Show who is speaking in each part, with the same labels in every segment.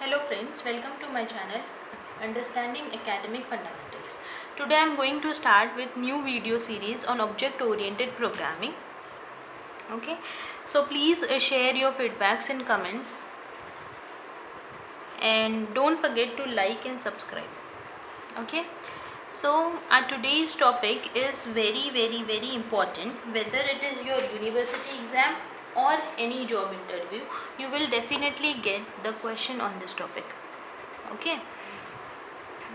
Speaker 1: Hello friends, welcome to my channel Understanding Academic Fundamentals. Today I am going to start with new video series on object oriented programming. Okay, so please share your feedbacks in comments and don't forget to like and subscribe. Okay, so our today's topic is very important. Whether it is your university exam or any job interview, you will definitely get the question on this topic. Okay,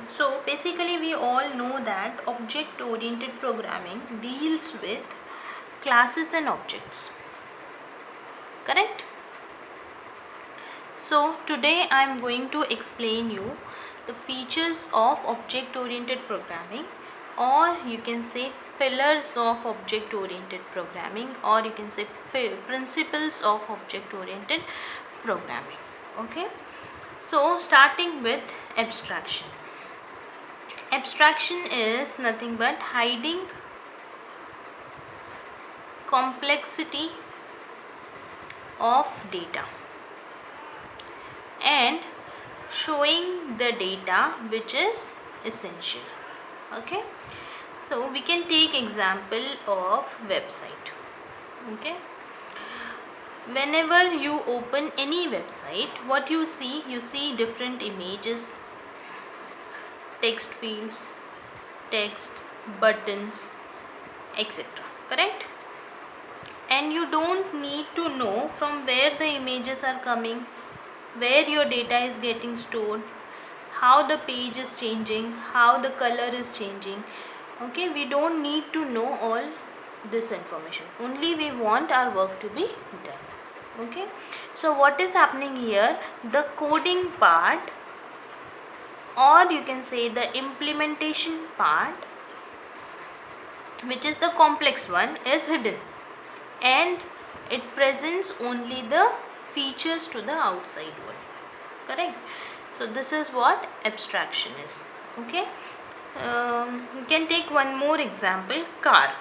Speaker 1: so basically we all know that object oriented programming deals with classes and objects, correct? So today I am going to explain you the features of object oriented programming, or you can say pillars of object oriented programming, or you can say principles of object oriented programming. Okay, so starting with abstraction. Abstraction is nothing but hiding complexity of data and showing the data which is essential. Okay, so we can take example of website. Okay, whenever you open any website, what you see different images, text fields, text, buttons, etc. correct? And you don't need to know from where the images are coming, where your data is getting stored, how the page is changing, how the color is changing. Okay, we don't need to know all this information, only we want our work to be done. Okay, so what is happening here, the coding part, or you can say the implementation part, which is the complex one, is hidden and it presents only the features to the outside world, correct? So this is what abstraction is. Okay, you can take one more example, car.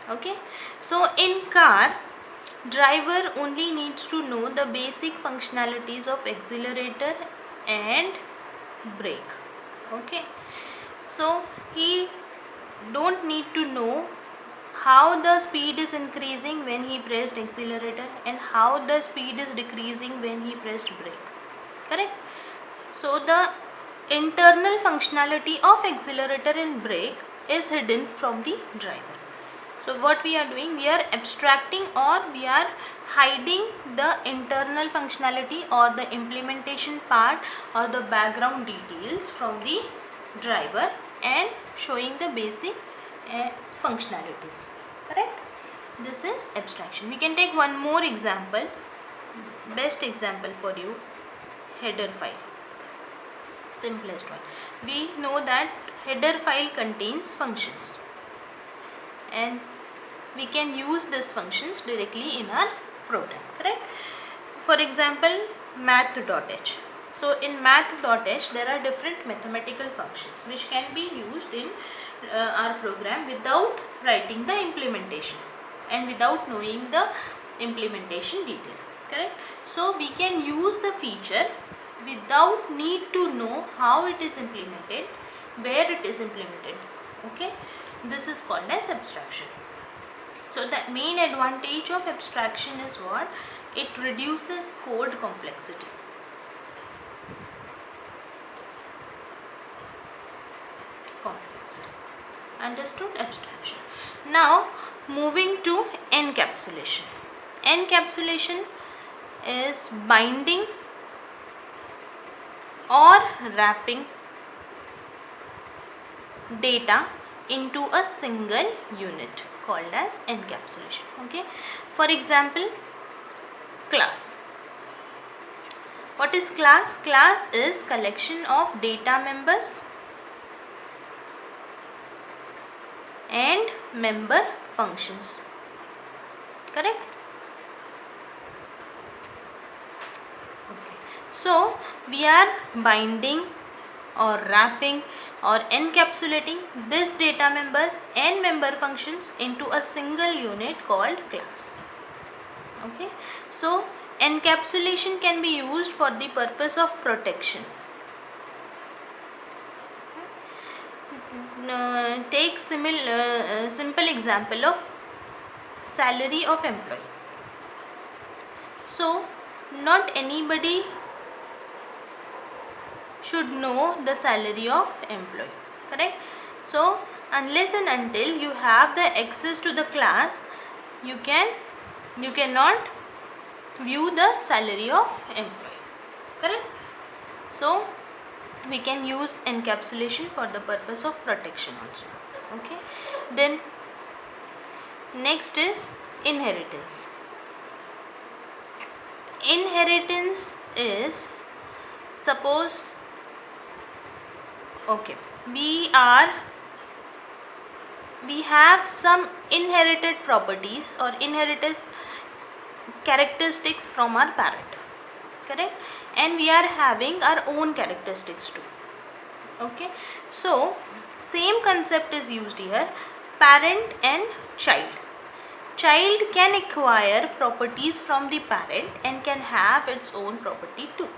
Speaker 1: Okay, so in car, driver only needs to know the basic functionalities of accelerator and brake. Okay, so he don't need to know how the speed is increasing when he pressed accelerator and how the speed is decreasing when he pressed brake, correct? So the internal functionality of accelerator and brake is hidden from the driver. So what we are doing, we are abstracting or we are hiding the internal functionality or the implementation part or the background details from the driver and showing the basic functionalities, correct? This is abstraction. We can take one more example, best example for you, header file, simplest one. We know that header file contains functions and we can use these functions directly in our program, correct? For example, math.h. So in math.h there are different mathematical functions which can be used in our program without writing the implementation and without knowing the implementation detail, correct? So we can use the feature without need to know how it is implemented, where it is implemented. Okay, this is called as abstraction. So the main advantage of abstraction is what? It reduces code complexity. Understood? Abstraction. Now moving to encapsulation. Encapsulation is binding or wrapping data into a single unit called as encapsulation. Okay, for example, class. What is class? Class is collection of data members and member functions, correct? Okay, so we are binding or wrapping or encapsulating this data members and member functions into a single unit called class. Okay, so Encapsulation can be used for the purpose of protection. Take simple example of salary of employee. So not anybody should know the salary of employee, correct? So unless and until you have the access to the class, you cannot view the salary of employee, correct? So we can use encapsulation for the purpose of protection also. Okay, then next is inheritance. Inheritance is, suppose, okay, we have some inherited properties or inherited characteristics from our parent, correct? And we are having our own characteristics too. Okay, so same concept is used here, parent and child. Child can acquire properties from the parent and can have its own property too.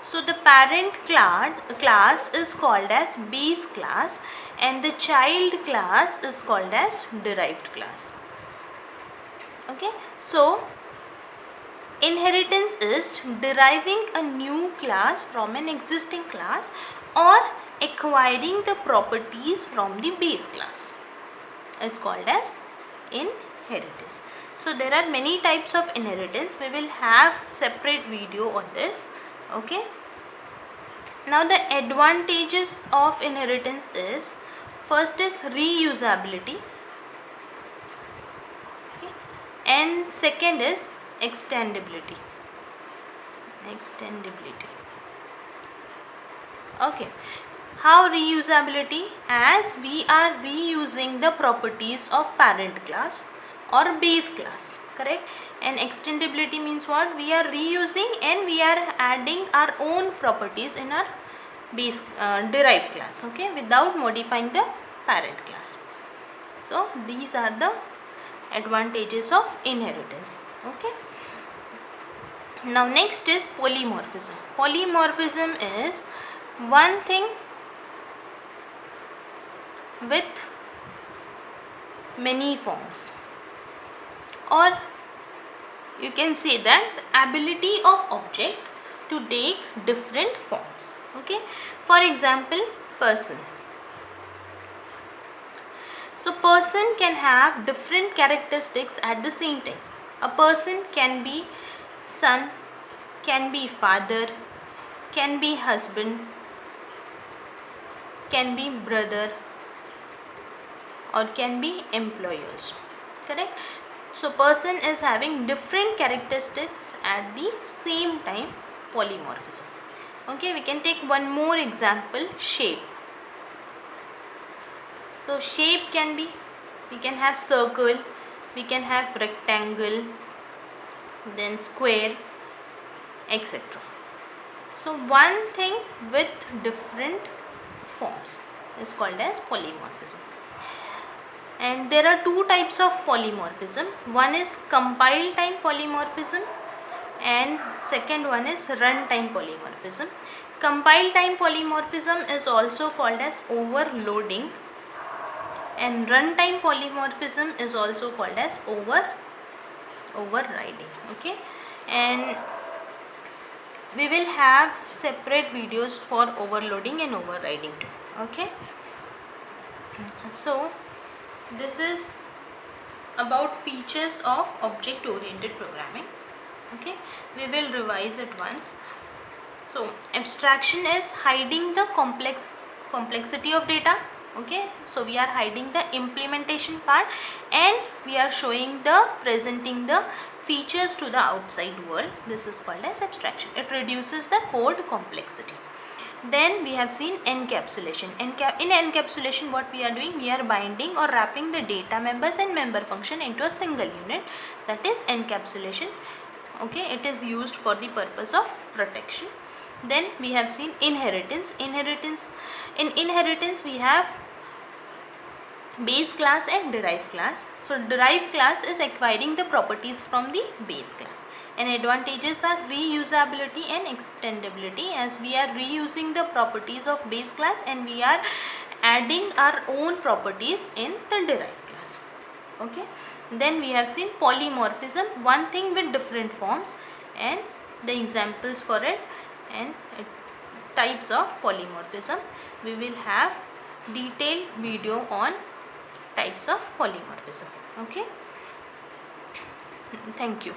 Speaker 1: So the parent class is called as base class and the child class is called as derived class. Okay, so inheritance is deriving a new class from an existing class or acquiring the properties from the base class is called as inheritance. So there are many types of inheritance. We will have separate video on this. Okay, now the advantages of inheritance is, first is reusability, okay, and second is extendability. Okay, how reusability? As we are reusing the properties of parent class or base class, correct? And extendability means what? We are reusing and we are adding our own properties in our base derived class, okay, without modifying the parent class. So these are the advantages of inheritance. Okay, now next is polymorphism. Polymorphism is one thing with many forms, or you can say that the ability of object to take different forms. Okay, for example, person. So person can have different characteristics at the same time. A person can be son, can be father, can be husband, can be brother, or can be employee also, correct? So person is having different characteristics at the same time, polymorphism. Okay, we can take one more example, shape. So shape can be, we can have circle, we can have rectangle, then square, etc. So one thing with different forms is called as polymorphism. And there are two types of polymorphism. One is compile time polymorphism and second one is runtime polymorphism. Compile time polymorphism is also called as overloading and runtime polymorphism is also called as overriding. Okay, and we will have separate videos for overloading and overriding too. Okay, so this is about features of object oriented programming. Okay, we will revise it once. So abstraction is hiding the complexity of data. Okay, so we are hiding the implementation part and we are showing the presenting the features to the outside world. This is called as abstraction. It reduces the code complexity. Then we have seen encapsulation. In encapsulation, what we are doing, we are binding or wrapping the data members and member function into a single unit, that is encapsulation. Okay, it is used for the purpose of protection. Then we have seen inheritance. In inheritance we have base class and derived class. So derived class is acquiring the properties from the base class and advantages are reusability and extendability, as we are reusing the properties of base class and we are adding our own properties in the derived class. Okay, then we have seen polymorphism, one thing with different forms, and the examples for it and types of polymorphism. We will have detailed video on types of polymorphism. Okay, thank you.